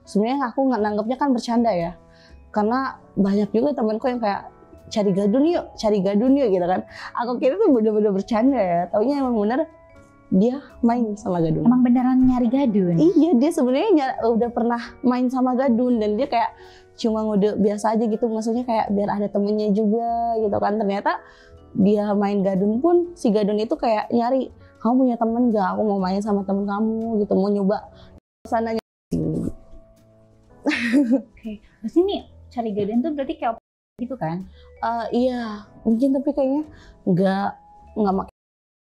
Sebenarnya aku nggak nanggapnya kan bercanda ya, karena banyak juga temanku yang kayak cari gadun yuk gitu kan. Aku kira tuh bener-bener bercanda ya, taunya emang bener dia main sama gadun. Emang beneran nyari gadun? Iya, dia sebenarnya udah pernah main sama gadun dan dia kayak cuma ngode biasa aja gitu, maksudnya kayak biar ada temennya juga gitu kan. Ternyata dia main gadun pun si gadun itu kayak nyari, kamu punya temen gak? Aku mau main sama temen kamu gitu, mau nyoba sananya. Oke, berarti nih cari gadun tuh berarti kayak gitu kan? Iya, mungkin tapi kayaknya nggak makin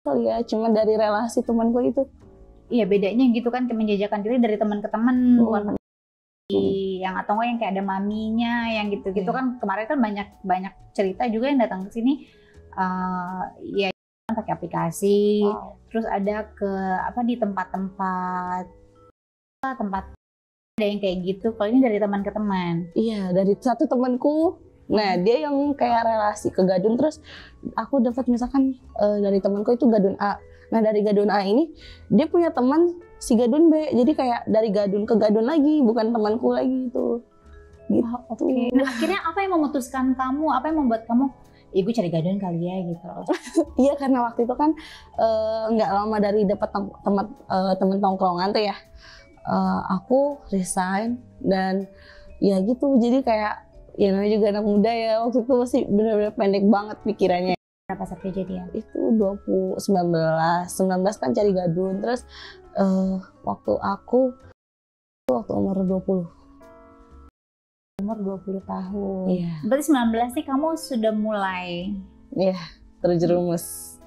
kali ya, cuma dari relasi temanku itu. Iya, bedanya gitu kan, menjajakan diri dari teman ke teman, bukan yang atau enggak yang kayak ada maminya yang gitu-gitu kan. Kemarin kan banyak cerita juga yang datang ke sini ya pakai aplikasi. Terus ada ke di tempat ada yang kayak gitu. Kalau ini dari teman ke teman. Iya, dari satu temanku. Nah, dia yang kayak relasi ke gadun, terus aku dapat misalkan dari temanku itu gadun A. Nah, dari gadun A ini dia punya teman si gadun B. Jadi kayak dari gadun ke gadun lagi, bukan temanku lagi itu. Gitu. Oke. Nah, akhirnya apa yang memutuskan kamu? Apa yang membuat kamu gue cari gadun kali ya gitu? Iya, karena waktu itu kan nggak lama dari dapat teman tongkrongan tuh ya. Aku resign dan ya gitu, jadi kayak ya namanya juga anak muda ya, waktu itu masih benar-benar pendek banget pikirannya. Berapa saat kejadian? Itu 19 kan cari gadun, terus waktu umur 20. Umur 20 tahun. Iya. Berarti 19 sih kamu sudah mulai terjerumus.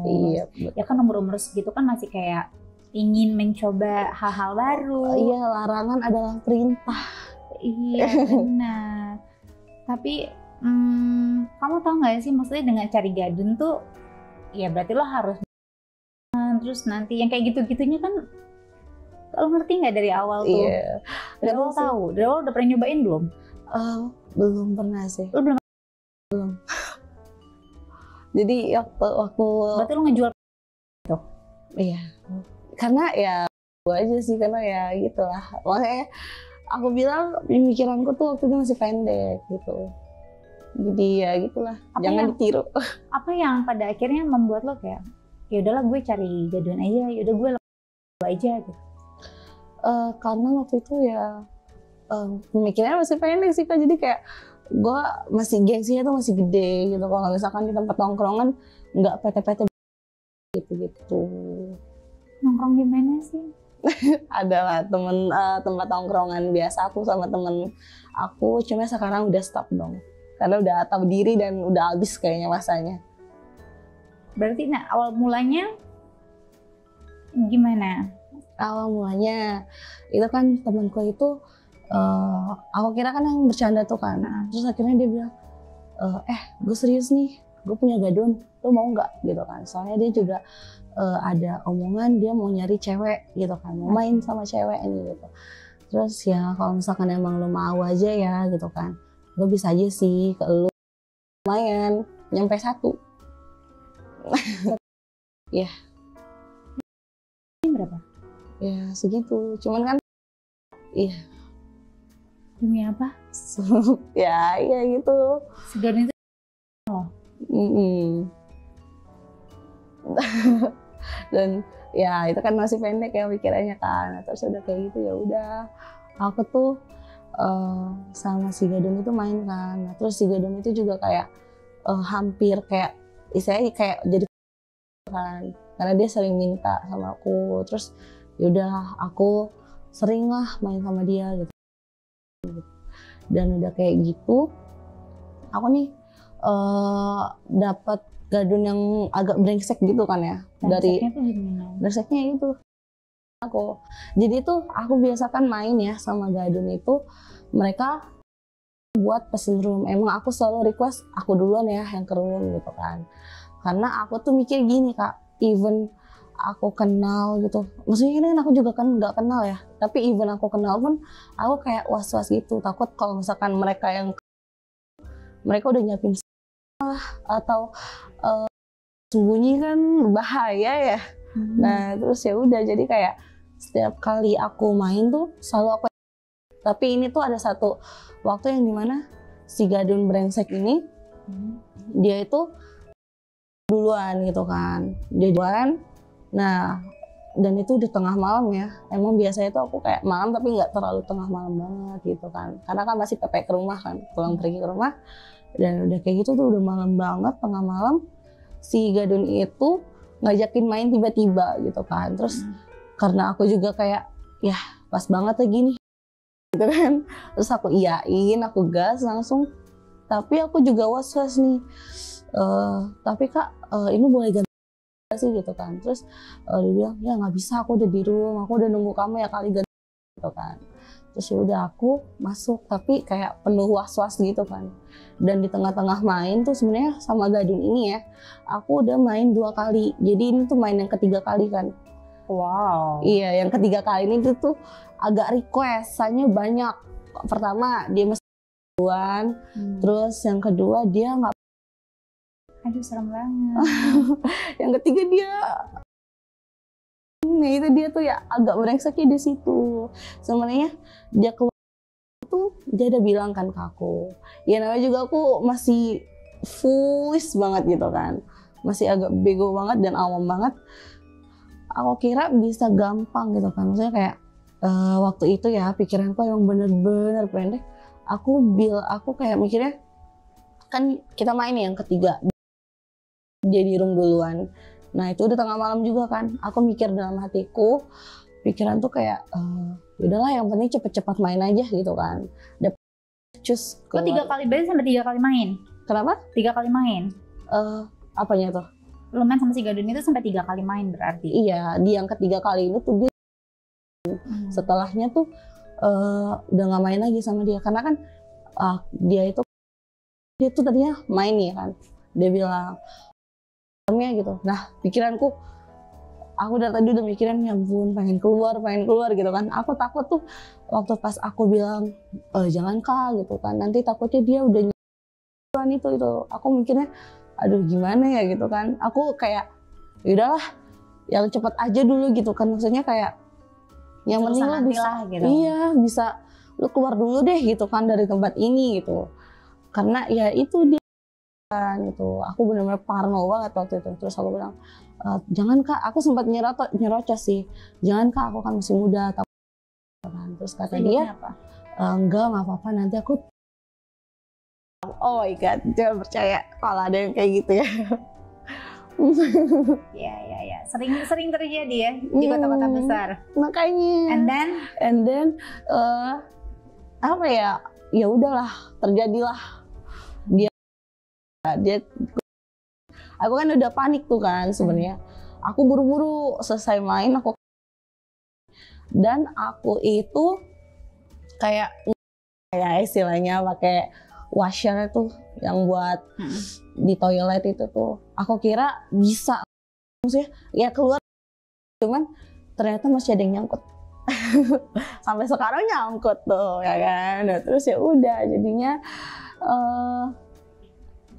Iya. Ya kan umur segitu kan masih kayak ingin mencoba hal-hal baru. Iya, larangan adalah perintah. Iya, benar. Tapi kamu tahu nggak sih, maksudnya dengan cari gadun tuh ya berarti lo harus terus nanti yang kayak gitu-gitunya kan lo ngerti nggak dari awal tuh? Iya. Dari awal tahu? Dari awal udah pernah nyobain belum? Belum pernah sih. Lo belum? Jadi waktu berarti lo ngejual tuh? Iya. Karena ya gue aja sih, karena ya gitulah. Makanya aku bilang pemikiranku tuh waktu itu masih pendek gitu. Jadi ya gitulah, jangan ditiru. Apa yang pada akhirnya membuat lo kayak ya udahlah gue cari gadun aja, ya udah gue aja gitu? Karena waktu itu ya pemikirannya masih pendek sih Kak, jadi kayak gue masih gengsinya tuh masih gede gitu. Kalau misalkan di tempat nongkrongan nggak PT-PT gitu. Nongkrong di mana sih? Adalah tempat nongkrongan biasa aku sama temen aku, cuma sekarang udah stop dong karena udah tahu diri dan udah habis kayaknya masanya. Berarti awal mulanya gimana? Awal mulanya itu kan temanku itu aku kira kan yang bercanda tuh kan, terus akhirnya dia bilang gue serius nih, gue punya gadun, lo mau nggak gitu kan. Soalnya dia juga ada omongan dia mau nyari cewek gitu kan, mau main sama cewek ini gitu. Terus ya kalau misalkan emang lo mau aja ya gitu kan, gue bisa aja sih ke lo, lumayan nyampe 1. Ya. Ini berapa? Ya segitu, cuman kan iya. Demi apa? Ya iya gitu. Segadun itu Dan ya itu kan masih pendek ya pikirannya kan. Terus udah kayak gitu ya udah, aku tuh sama si gadun itu main kan. Nah, terus si gadun itu juga kayak hampir kayak istilahnya kayak jadi kan, karena dia sering minta sama aku. Terus yaudah aku sering lah main sama dia gitu. Dan udah kayak gitu aku nih dapat gadun yang agak brengsek gitu kan ya. Brengseknya itu aku. Jadi tuh aku biasakan main ya sama gadun itu, mereka buat pesen room. Emang aku selalu request aku duluan ya yang ke room gitu kan. Karena aku tuh mikir gini Kak, even aku kenal gitu, maksudnya ini kan aku juga kan nggak kenal ya, tapi even aku kenal pun aku kayak was-was gitu, takut kalau misalkan mereka udah nyiapin atau sembunyi kan bahaya ya. Nah terus ya udah, jadi kayak setiap kali aku main tuh selalu aku. Tapi ini tuh ada satu waktu yang dimana si Gadun brengsek ini dia itu duluan gitu kan, dia duluan. Nah, dan itu di tengah malam ya. Emang biasanya tuh aku kayak malam tapi nggak terlalu tengah malam banget gitu kan, karena kan masih PP ke rumah kan, pulang pergi ke rumah. Dan udah kayak gitu tuh udah malam banget, tengah malam si Gadun itu ngajakin main tiba-tiba gitu kan. Terus karena aku juga kayak ya pas banget lagi nih gitu kan, terus aku iyain, aku gas langsung. Tapi aku juga was-was nih, tapi Kak ini boleh ganti sih gitu kan. Terus dia bilang ya nggak bisa, aku udah di room, aku udah nunggu kamu ya kali ganti gitu kan. Terus ya udah aku masuk tapi kayak penuh was-was gitu kan. Dan di tengah-tengah main tuh sebenarnya sama Gadun ini ya, aku udah main 2 kali. Jadi ini tuh main yang ketiga kali kan. Wow. Iya, yang ketiga kali ini tuh agak requestannya banyak. Pertama dia mesti duluan, terus yang kedua dia nggak. Aduh serem banget. Yang ketiga dia, nah itu dia tuh ya agak brengseknya di situ. Sebenarnya dia keluar tuh dia udah bilang kan ke aku. Ya namanya juga aku masih foolish banget gitu kan, masih agak bego banget dan awam banget. Aku kira bisa gampang gitu kan, maksudnya kayak waktu itu ya pikiranku yang bener-bener pendek. Aku kayak mikirnya kan kita main yang ketiga, dia di room duluan. Nah itu udah tengah malam juga kan, aku mikir dalam hatiku, pikiran tuh kayak yaudahlah yang penting cepet-cepet main aja gitu kan. Dapat cus. Lo 3 kali berarti sampai 3 kali main? Kenapa? 3 kali main? Apanya tuh? Lo main sama si Gadun itu sampai 3 kali main berarti? Iya, di yang ketiga kali itu tuh dia setelahnya tuh udah nggak main lagi sama dia, karena kan dia tuh tadinya main nih kan, dia bilang gitu. Nah pikiranku, aku dari tadi udah mikirin ya ampun pengen keluar gitu kan. Aku takut tuh waktu pas aku bilang jangan Kak gitu kan, nanti takutnya dia udah nyebutan itu. Aku mikirnya aduh gimana ya gitu kan. Aku kayak yaudahlah yang cepet aja dulu gitu kan, maksudnya kayak yang penting lo bisa gitu. Iya, bisa lo keluar dulu deh gitu kan dari tempat ini gitu. Karena ya itu dia kan gitu. Aku benar-benar parno banget waktu itu. Terus aku bilang jangan Kak, aku sempat nyerocos sih. Jangan Kak, aku kan masih muda. Terus kata dia enggak apa-apa, nanti aku. Oh my god, jangan percaya kalau ada yang kayak gitu ya. Ya. Sering terjadi ya di kota-kota besar. Makanya. And then apa ya? Ya udahlah, terjadilah. Dia aku kan udah panik tuh kan sebenarnya. Aku buru-buru selesai main dan aku itu kayak istilahnya pakai washer tuh yang buat di toilet itu tuh. Aku kira bisa maksudnya ya keluar, cuman ternyata masih ada yang nyangkut. Sampai sekarang nyangkut tuh ya kan. Nah, terus ya udah jadinya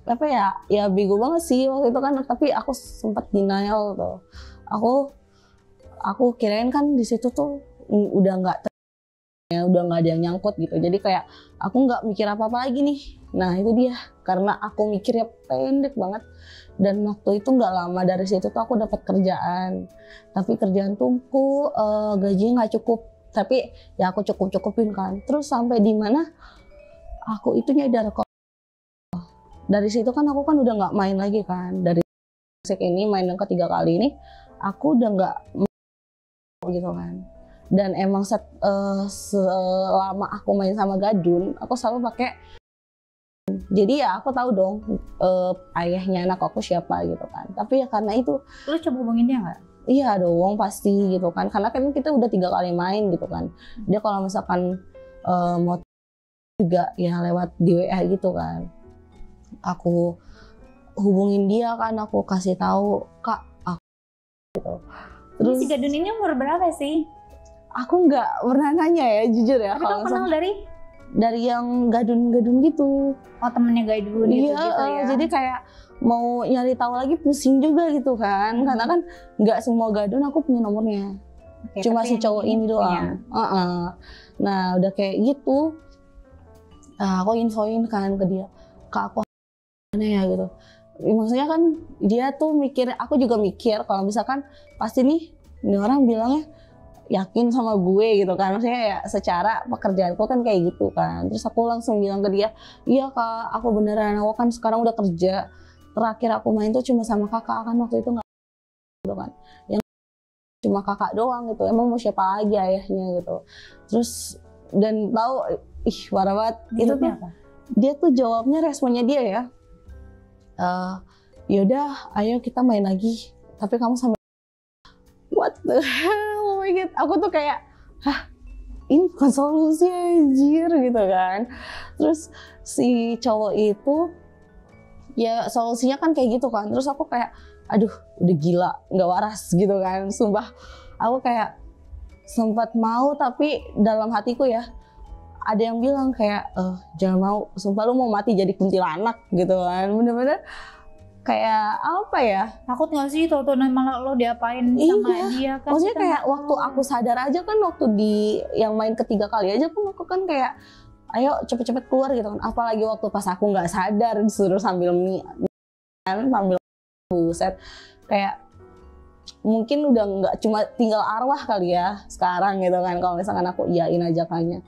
apa ya bego banget sih waktu itu kan. Tapi aku sempat denial tuh. Aku kirain kan di situ tuh udah nggak ada yang nyangkut gitu. Jadi kayak aku nggak mikir apa-apa lagi nih. Nah itu dia, karena aku mikirnya pendek banget. Dan waktu itu nggak lama dari situ tuh aku dapat kerjaan. Tapi kerjaan tuh gajinya nggak cukup. Tapi ya aku cukupin kan. Terus sampai di mana aku itu nyadar kok. Dari situ kan aku kan udah nggak main lagi kan. Dari ini main yang ketiga kali ini aku udah nggak gitu kan. Dan emang selama aku main sama Gadun, aku selalu pakai. Jadi ya aku tahu dong ayahnya anak aku siapa gitu kan. Tapi ya karena itu. Lu coba hubungin dia nggak? Iya dong pasti gitu kan. Karena kan kita udah 3 kali main gitu kan. Dia kalau misalkan mau juga ya lewat di WA gitu kan. Aku hubungin dia kan, aku kasih tahu Kak aku gitu. Terus si Gadun ini umur berapa sih? Aku nggak pernah nanya ya jujur ya. Tapi kamu kenal dari yang Gadun gitu. Oh temennya Gadun gitu, iya, gitu ya. Jadi kayak mau nyari tahu lagi pusing juga gitu kan. Karena kan nggak semua Gadun aku punya nomornya. Oke, cuma tapi si yang cowok ini doang. Nah udah kayak gitu, aku infoin kan ke dia, Kak aku gimana ya gitu. Maksudnya kan dia tuh mikir, aku juga mikir kalau misalkan pasti nih ini orang bilangnya yakin sama gue gitu kan, maksudnya ya secara pekerjaanku kan kayak gitu kan. Terus aku langsung bilang ke dia, iya Kak aku beneran, aku kan sekarang udah kerja, terakhir aku main tuh cuma sama kakak kan waktu itu nggak gitu kan, yang cuma kakak doang gitu, emang mau siapa lagi ayahnya gitu. Terus dan tahu parah banget itu tuh apa? dia tuh jawabnya, responnya dia ya, yaudah ayo kita main lagi tapi kamu sampai what the hell, oh my god, aku tuh kayak ini bukan solusi anjir gitu kan. Terus si cowok itu ya solusinya kan kayak gitu kan, terus aku kayak aduh udah gila nggak waras gitu kan, sumpah aku kayak sempat mau tapi dalam hatiku ya ada yang bilang kayak jangan mau, sumpah lu mau mati jadi kuntilanak gitu kan, bener-bener kayak apa ya, Takut nggak sih tau-tau malah lo diapain sama dia kan? Maksudnya kayak waktu aku sadar aja kan, waktu di yang main ketiga kali aja kan aku kan kayak ayo cepet-cepet keluar gitu kan, apalagi waktu pas aku nggak sadar disuruh sambil sambil buset, kayak mungkin udah nggak cuma tinggal arwah kali ya sekarang gitu kan kalau misalkan aku iyain ajakannya.